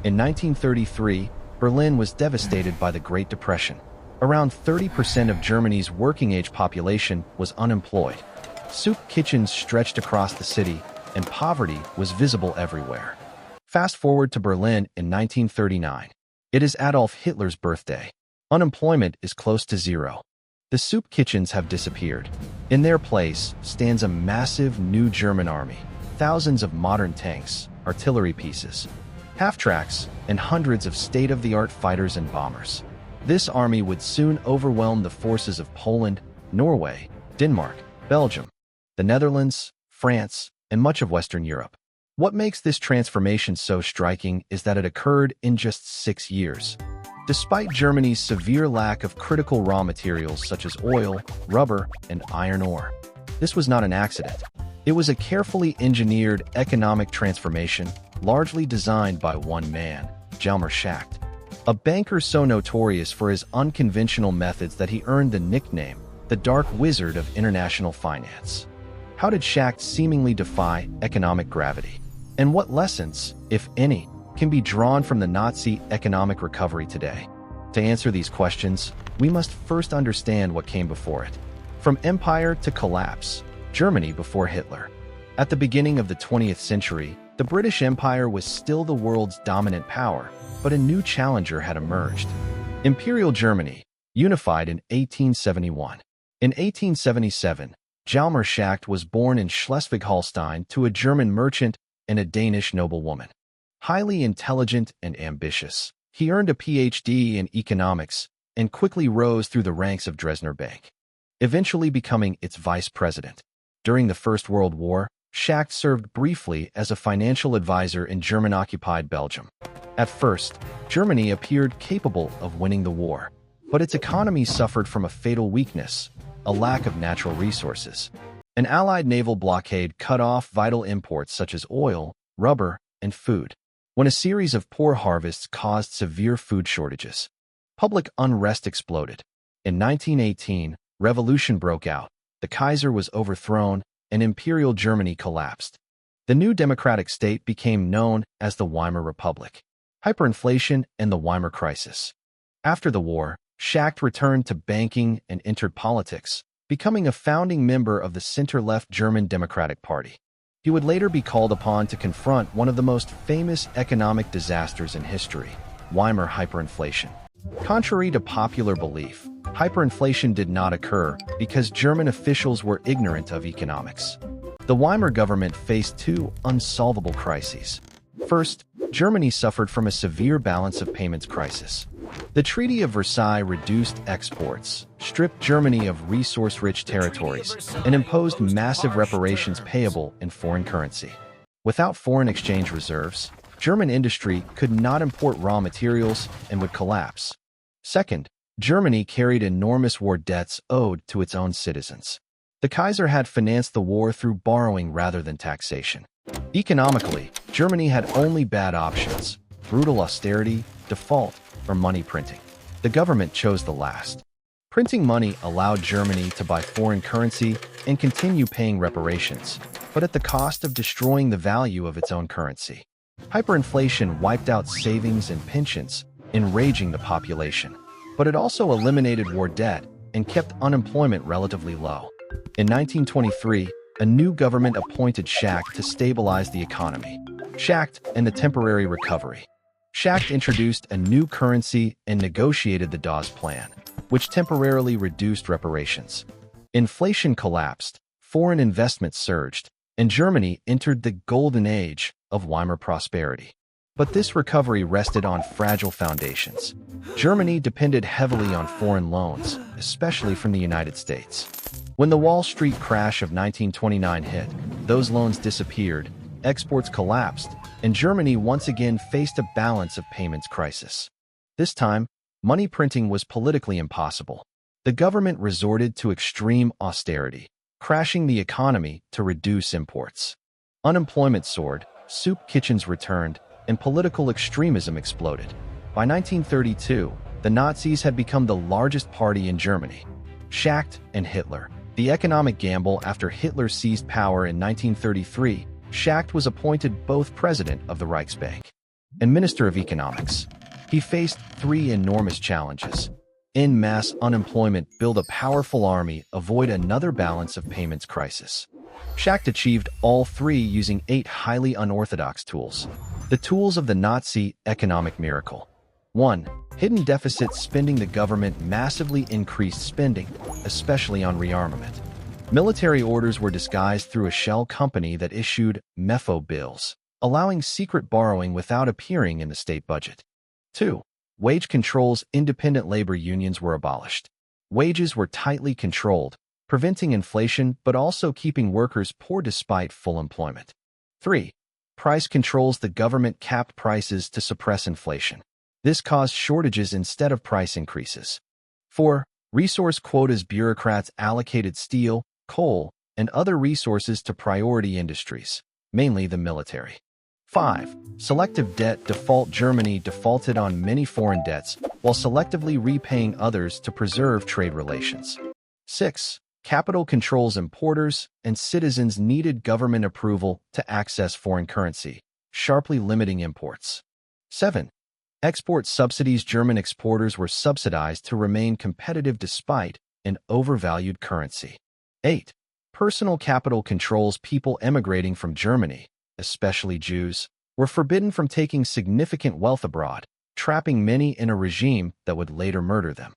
In 1933, Berlin was devastated by the Great Depression. Around 30% of Germany's working-age population was unemployed. Soup kitchens stretched across the city, and poverty was visible everywhere. Fast forward to Berlin in 1939. It is Adolf Hitler's birthday. Unemployment is close to zero. The soup kitchens have disappeared. In their place stands a massive new German army, thousands of modern tanks, artillery pieces, half-tracks, and hundreds of state-of-the-art fighters and bombers. This army would soon overwhelm the forces of Poland, Norway, Denmark, Belgium, the Netherlands, France, and much of Western Europe. What makes this transformation so striking is that it occurred in just 6 years. Despite Germany's severe lack of critical raw materials such as oil, rubber, and iron ore, this was not an accident. It was a carefully engineered economic transformation, largely designed by one man, Hjalmar Schacht, a banker so notorious for his unconventional methods that he earned the nickname, the Dark Wizard of International Finance. How did Schacht seemingly defy economic gravity? And what lessons, if any, can be drawn from the Nazi economic recovery today? To answer these questions, we must first understand what came before it. From empire to collapse, Germany before Hitler. At the beginning of the 20th century, the British Empire was still the world's dominant power, but a new challenger had emerged. Imperial Germany, unified in 1871. In 1877, Hjalmar Schacht was born in Schleswig-Holstein to a German merchant and a Danish noblewoman. Highly intelligent and ambitious, he earned a PhD in economics and quickly rose through the ranks of Dresdner Bank, eventually becoming its vice president. During the First World War, Schacht served briefly as a financial advisor in German-occupied Belgium. At first, Germany appeared capable of winning the war, but its economy suffered from a fatal weakness: a lack of natural resources. An Allied naval blockade cut off vital imports such as oil, rubber, and food, when a series of poor harvests caused severe food shortages. Public unrest exploded. In 1918, revolution broke out, the Kaiser was overthrown, and Imperial Germany collapsed. The new democratic state became known as the Weimar Republic. Hyperinflation and the Weimar crisis. After the war, Schacht returned to banking and entered politics, becoming a founding member of the center-left German Democratic Party. He would later be called upon to confront one of the most famous economic disasters in history, Weimar hyperinflation. Contrary to popular belief, hyperinflation did not occur because German officials were ignorant of economics. The Weimar government faced two unsolvable crises. First, Germany suffered from a severe balance of payments crisis. The Treaty of Versailles reduced exports, stripped Germany of resource-rich territories, and imposed massive reparations payable in foreign currency. Without foreign exchange reserves, German industry could not import raw materials and would collapse. Second, Germany carried enormous war debts owed to its own citizens. The Kaiser had financed the war through borrowing rather than taxation. Economically, Germany had only bad options: brutal austerity, default, or money printing. The government chose the last. Printing money allowed Germany to buy foreign currency and continue paying reparations, but at the cost of destroying the value of its own currency. Hyperinflation wiped out savings and pensions, enraging the population, but it also eliminated war debt and kept unemployment relatively low. In 1923, a new government appointed Schacht to stabilize the economy. Schacht and the temporary recovery. Schacht introduced a new currency and negotiated the Dawes Plan, which temporarily reduced reparations. Inflation collapsed, foreign investment surged, and Germany entered the golden age of Weimar prosperity. But this recovery rested on fragile foundations. Germany depended heavily on foreign loans, especially from the United States. When the Wall Street crash of 1929 hit, those loans disappeared, exports collapsed, and Germany once again faced a balance of payments crisis. This time, money printing was politically impossible. The government resorted to extreme austerity, crashing the economy to reduce imports. Unemployment soared, soup kitchens returned, and political extremism exploded. By 1932, the Nazis had become the largest party in Germany. Schacht and Hitler. The economic gamble after Hitler seized power in 1933, Schacht was appointed both president of the Reichsbank. and Minister of Economics. He faced three enormous challenges: end mass unemployment, build a powerful army, avoid another balance of payments crisis. Schacht achieved all three using 8 highly unorthodox tools. The tools of the Nazi economic miracle. 1. Hidden deficit spending. The government massively increased spending, especially on rearmament. Military orders were disguised through a shell company that issued MEFO bills, allowing secret borrowing without appearing in the state budget. 2. Wage controls. Independent labor unions were abolished. Wages were tightly controlled, preventing inflation but also keeping workers poor despite full employment. 3. Price controls. The government capped prices to suppress inflation. This caused shortages instead of price increases. 4. Resource quotas. Bureaucrats allocated steel, coal, and other resources to priority industries, mainly the military. 5. Selective debt default. Germany defaulted on many foreign debts while selectively repaying others to preserve trade relations. 6. Capital controls. Importers and citizens needed government approval to access foreign currency, sharply limiting imports. 7. Export subsidies. German exporters were subsidized to remain competitive despite an overvalued currency. 8. Personal capital controls. People emigrating from Germany, especially Jews, were forbidden from taking significant wealth abroad, trapping many in a regime that would later murder them.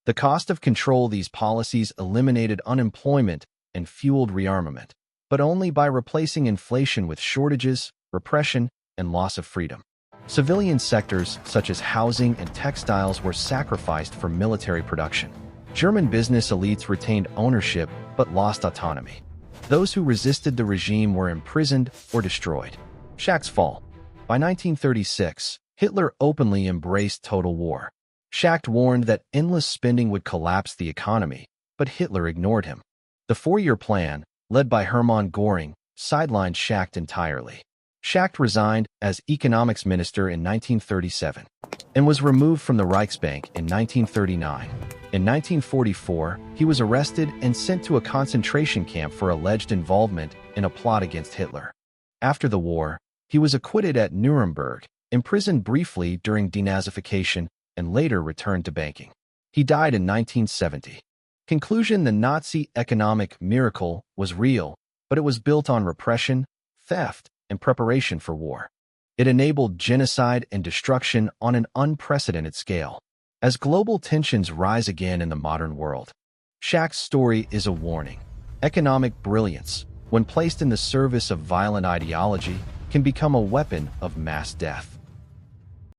The cost of control. These policies eliminated unemployment and fueled rearmament, but only by replacing inflation with shortages, repression, and loss of freedom. Civilian sectors, such as housing and textiles, were sacrificed for military production. German business elites retained ownership but lost autonomy. Those who resisted the regime were imprisoned or destroyed. Schacht's fall. By 1936, Hitler openly embraced total war. Schacht warned that endless spending would collapse the economy, but Hitler ignored him. The four-year plan, led by Hermann Göring, sidelined Schacht entirely. Schacht resigned as economics minister in 1937 and was removed from the Reichsbank in 1939. In 1944, he was arrested and sent to a concentration camp for alleged involvement in a plot against Hitler. After the war, he was acquitted at Nuremberg, imprisoned briefly during denazification, and later returned to banking. He died in 1970. Conclusion: the Nazi economic miracle was real, but it was built on repression, theft, and preparation for war. It enabled genocide and destruction on an unprecedented scale. As global tensions rise again in the modern world, Schacht's story is a warning. Economic brilliance, when placed in the service of violent ideology, can become a weapon of mass death.